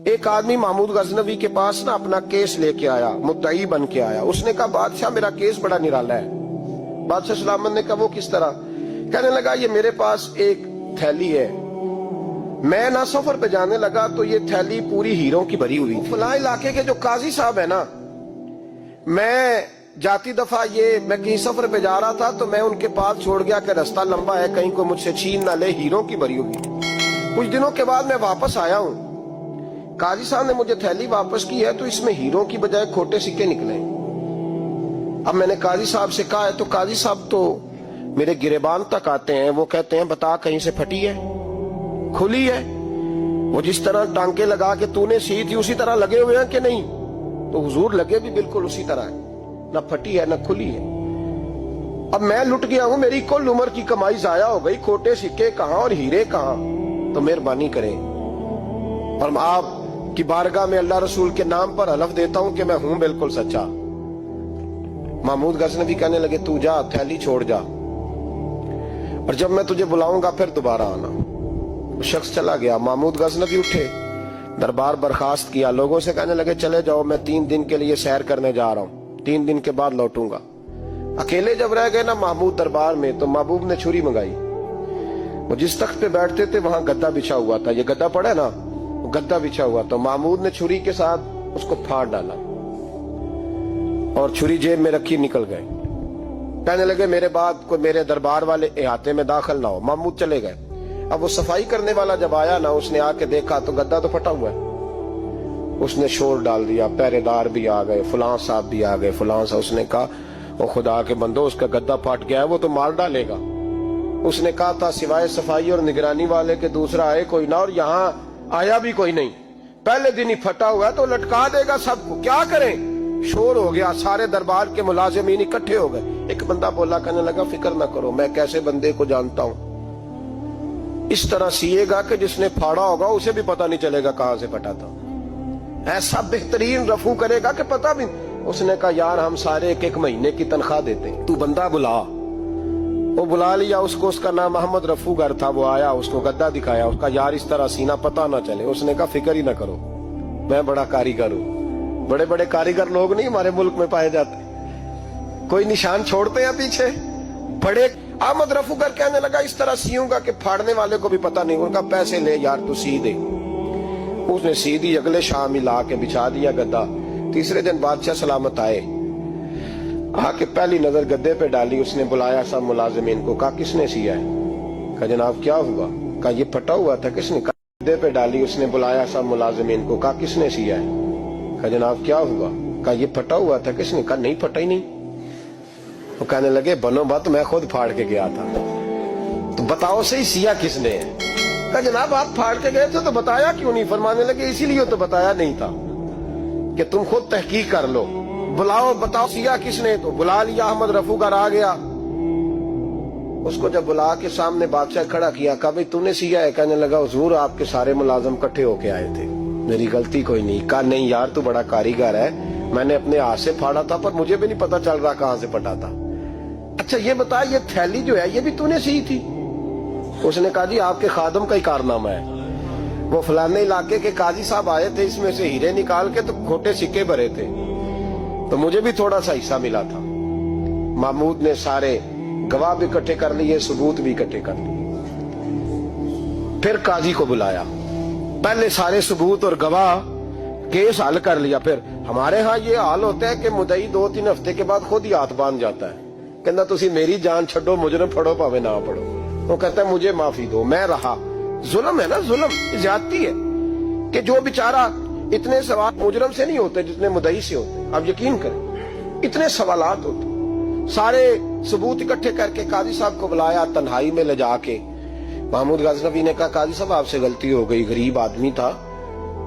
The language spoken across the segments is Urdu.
ایک آدمی محمود غزنوی کے پاس نا اپنا کیس لے کے آیا، مدعی بن کے آیا۔ اس نے کہا بادشاہ میرا کیس بڑا نرالا ہے۔ بادشاہ سلامت نے کہا وہ کس طرح؟ کہنے لگا یہ میرے پاس ایک تھیلی ہے، میں نہ سفر پہ جانے لگا تو یہ تھیلی پوری ہیروں کی بھری ہوئی تھی۔ فلاں علاقے کے جو قاضی صاحب ہے نا، میں جاتی دفعہ میں کہیں سفر پہ جا رہا تھا تو میں ان کے پاس چھوڑ گیا کہ رستہ لمبا ہے، کہیں کو مجھ سے چھین نہ لے، ہیروں کی بھری ہوئی تھی۔ کچھ دنوں کے بعد میں واپس آیا ہوں، قاضی صاحب نے مجھے تھیلی واپس کی ہے تو اس میں ہیروں کی بجائے کھوٹے سکے نکلے۔ اب میں نے قاضی صاحب سے کہا ہے تو قاضی صاحب تو میرے گریبان تک آتے ہیں، وہ کہتے ہیں بتا کہیں سے پھٹی ہے، کھلی ہے؟ وہ جس طرح ٹانکے لگا کے تو نے سی تھی اسی طرح لگے ہوئے ہیں کہ نہیں؟ تو حضور لگے بھی بالکل اسی طرح ہے، نہ پھٹی ہے نہ کھلی ہے۔ اب میں لٹ گیا ہوں، میری کل عمر کی کمائی ضائع ہو گئی، کھوٹے سکے کہاں اور ہیرے کہاں؟ تو مہربانی کریں اور آپ کی بارگاہ میں اللہ رسول کے نام پر حلف دیتا ہوں کہ میں ہوں بالکل سچا۔ محمود غزنوی کہنے لگے تو جا، تھیلی چھوڑ جا، اور جب میں تجھے بلاؤں گا پھر دوبارہ آنا۔ وہ شخص چلا گیا۔ محمود غزنوی اٹھے، دربار برخاست کیا، لوگوں سے کہنے لگے چلے جاؤ، میں 3 دن کے لیے سیر کرنے جا رہا ہوں، 3 دن کے بعد لوٹوں گا۔ اکیلے جب رہ گئے نا محمود دربار میں تو محبوب نے چھری منگائی۔ وہ جس تخت پہ بیٹھتے تھے وہاں گدا بچھا ہوا تھا، یہ گدا پڑا ہے نا، وہ گدا بچھا ہوا تو محمود نے چھری کے ساتھ اس کو پھاڑ ڈالا اور چھری جیب میں رکھی نکل گئے۔ کہنے لگے میرے بعد کوئی میرے دربار والے احاطے میں داخل نہ ہو۔ محمود چلے گئے۔ اب وہ صفائی کرنے والا جب آیا نا، اس نے آ کے دیکھا تو گدا تو پھٹا ہوا ہے۔ اس نے شور ڈال دیا، پہرے دار بھی آ گئے، فلاں صاحب بھی آ گئے، فلاں صاحب۔ اس نے کہا وہ خدا کے بندو، اس کا گدا پھٹ گیا ہے، وہ تو مار ڈالے گا۔ اس نے کہا تھا سوائے صفائی اور نگرانی والے کے دوسرا آئے کوئی نہ، اور یہاں آیا بھی کوئی نہیں، پہلے دن ہی پھٹا ہوا ہے تو لٹکا دے گا سب کو، کیا کریں؟ شور ہو گیا، سارے دربار کے ملازمین اکٹھے ہو گئے۔ ایک بندہ بولا، کہنے لگا فکر نہ کرو، میں کیسے بندے کو جانتا ہوں، اس طرح سیے گا کہ جس نے پھاڑا ہوگا اسے بھی پتہ نہیں چلے گا کہاں سے پھٹا تھا، ایسا بہترین رفو کرے گا کہ پتہ بھی۔ اس نے کہا یار ہم سارے 1 مہینے کی تنخواہ دیتے ہیں، تو بندہ بلا۔ وہ بلا لیا اس کو، اس کا نام محمد رفو گر تھا۔ وہ آیا، اس کو گدا دکھایا، اس کا یار اس طرح سینہ پتہ نہ چلے۔ اس نے کہا فکر ہی نہ کرو، میں بڑا کاریگر ہوں۔ بڑے بڑے کاریگر لوگ نہیں ہمارے ملک میں پائے جاتے، کوئی نشان چھوڑتے ہیں پیچھے بڑے۔ احمد رفو گر کہنے لگا اس طرح سیوں گا کہ پھاڑنے والے کو بھی پتہ نہیں۔ ان کا پیسے لے یار تو سی دے۔ اس نے سی دی، اگلے شام ہی لا کے بچھا دیا گدا۔ تیسرے دن بادشاہ سلامت آئے، آ کے پہلی نظر گدے پہ ڈالی۔ اس نے بلایا سب ملازمین کو، کہا کس نے سیا ہے؟ کہا جناب کیا ہوا؟ کہا یہ پھٹا ہوا تھا، کس نے؟ گدے پہ ڈالی۔ اس نے بلایا سب ملازمین کو، کہا کس نے سیا ہے؟ کہا جناب کیا ہوا؟ کہا یہ پھٹا ہوا تھا، کس نے؟ کہا نہیں پھٹا ہی نہیں۔ وہ کہنے لگے بنو بات، میں خود پھاڑ کے گیا تھا، تو بتاؤ صحیح سیا کس نے ہے؟ کہا جناب آپ پھاڑ کے گئے تھے تو بتایا کیوں نہیں؟ فرمانے لگے اسی لیے تو بتایا نہیں تھا کہ تم خود تحقیق کر لو، بلاؤ بتاؤ سیا کس نے۔ تو بلا لیا، احمد رفو گر آ گیا۔ اس کو جب بلا کے سامنے بادشاہ کھڑا کیا، کہا بھئی تو نے سیا ہے؟ کہنے لگا حضور آپ کے سارے ملازم کٹھے ہو کے آئے تھے، میری غلطی کوئی نہیں۔ کہا نہیں یار تو بڑا کاریگر ہے، میں نے اپنے ہاتھ سے پھاڑا تھا پر مجھے بھی نہیں پتا چل رہا کہاں سے پھٹا تھا۔ اچھا یہ بتا یہ تھیلی جو ہے یہ بھی تو نے سی تھی؟ اس نے کہا جی آپ کے خادم کا ہی کارنامہ ہے، وہ فلانے علاقے کے قاضی صاحب آئے تھے، اس میں سے ہیرے نکال کے تو کھوٹے سکے بھرے تھے، تو مجھے بھی تھوڑا سا حصہ ملا تھا۔ محمود نے سارے گواہ بھی اکٹھے کر لیے، ثبوت بھی اکٹھے کر لیے۔ پھر قاضی کو بلایا، پہلے سارے ثبوت اور گواہ کیس حل کر لیا۔ پھر ہمارے ہاں یہ حال ہوتا ہے کہ مدعی 2-3 ہفتے کے بعد خود ہی ہاتھ باندھ جاتا ہے، کہنا تسی میری جان چھڈو، مجرم پھڑو پاوے نہ پڑھو۔ وہ کہتا ہے مجھے معافی دو، میں رہا۔ ظلم ہے نا، ظلم زیادتی ہے کہ جو بیچارہ اتنے سوال مجرم سے نہیں ہوتے جتنے مدعی سے ہوتے۔ آپ یقین کریں اتنے سوالات ہوتے۔ سارے ثبوت اکٹھے کر کے قاضی صاحب کو بلایا، تنہائی میں لے جا کے محمود غزنوی نے کہا قاضی صاحب آپ سے غلطی ہو گئی، غریب آدمی تھا،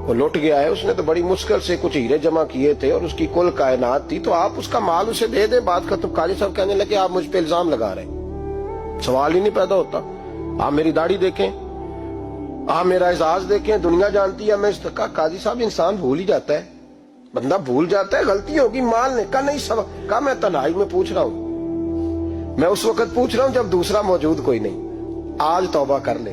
وہ لٹ گیا ہے، اس نے تو بڑی مشکل سے کچھ ہیرے جمع کیے تھے اور اس کی کل کائنات تھی، تو آپ اس کا مال اسے دے دیں، بات ختم۔ قاضی صاحب کہنے لگے آپ مجھ پہ الزام لگا رہے ہیں، سوال ہی نہیں پیدا ہوتا، آپ میری داڑھی دیکھیں، آپ میرا اعزاز دیکھیں، دنیا جانتی ہے میں اس کا۔ قاضی صاحب انسان بھول ہی جاتا ہے، بندہ بھول جاتا ہے، غلطی ہوگی، مال نے کہا نہیں سب۔ کہا میں تنہائی میں پوچھ رہا ہوں، میں اس وقت پوچھ رہا ہوں جب دوسرا موجود کوئی نہیں، آج توبہ کر لے،